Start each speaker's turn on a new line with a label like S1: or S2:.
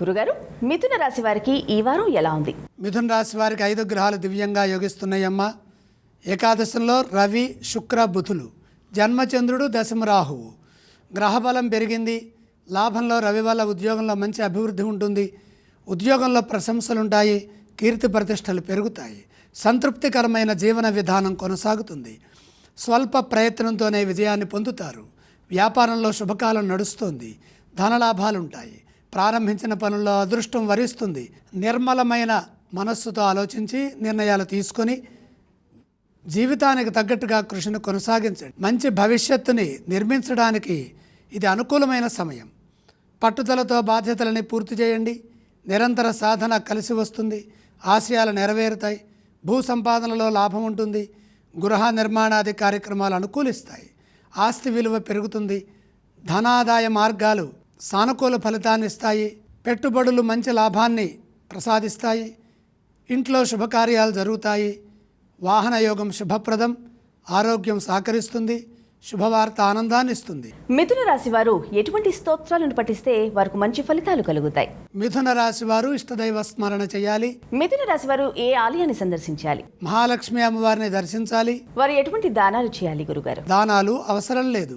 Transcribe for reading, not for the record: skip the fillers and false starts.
S1: గురుగారు, మిథున రాశి వారికి ఈ వారం ఎలా ఉంది?
S2: మిథున రాశి వారికి 5 గ్రహాలు దివ్యంగా యోగిస్తున్నాయమ్మ. ఏకాదశంలో రవి, శుక్ర, బుధులు, జన్మచంద్రుడు, దశమ రాహువు. గ్రహబలం పెరిగింది. లాభంలో రవి వల్ల ఉద్యోగంలో మంచి అభివృద్ధి ఉంటుంది. ఉద్యోగంలో ప్రశంసలుంటాయి. కీర్తి ప్రతిష్టలు పెరుగుతాయి. సంతృప్తికరమైన జీవన విధానం కొనసాగుతుంది. స్వల్ప ప్రయత్నంతోనే విజయాన్ని పొందుతారు. వ్యాపారంలో శుభకాలం నడుస్తుంది. ధనలాభాలుంటాయి. ప్రారంభించిన పనుల్లో అదృష్టం వరిస్తుంది. నిర్మలమైన మనస్సుతో ఆలోచించి నిర్ణయాలు తీసుకొని జీవితానికి తగ్గట్టుగా కృషిని కొనసాగించండి. మంచి భవిష్యత్తుని నిర్మించడానికి ఇది అనుకూలమైన సమయం. పట్టుదలతో బాధ్యతలని పూర్తి చేయండి. నిరంతర సాధన కలిసి వస్తుంది. ఆశయాలు నెరవేరుతాయి. భూ సంపాదనలో లాభం ఉంటుంది. గృహ నిర్మాణాది కార్యక్రమాలు అనుకూలిస్తాయి. ఆస్తి విలువ పెరుగుతుంది. ధనాదాయ మార్గాలు సానుకూల ఫలితాన్ని ఇస్తాయి. పెట్టుబడులు మంచి లాభాన్ని ప్రసాదిస్తాయి. ఇంట్లో శుభకార్యాలు జరుగుతాయి. వాహన యోగం శుభప్రదం. ఆరోగ్యం సహకరిస్తుంది. శుభవార్త ఆనందాన్ని ఇస్తుంది.
S1: మిథున రాశి వారు ఎటువంటి స్తోత్రాలను పఠిస్తే వారికి మంచి ఫలితాలు కలుగుతాయి?
S2: మిథున రాశి వారు ఇష్టదైవ స్మరణ చేయాలి.
S1: మిథున రాశి వారు ఏ ఆలయాన్ని సందర్శించాలి?
S2: మహాలక్ష్మి అమ్మవారిని దర్శించాలి.
S1: వారు ఎటువంటి దానాలు చేయాలి గురుగారు?
S2: దానాలు అవసరం లేదు.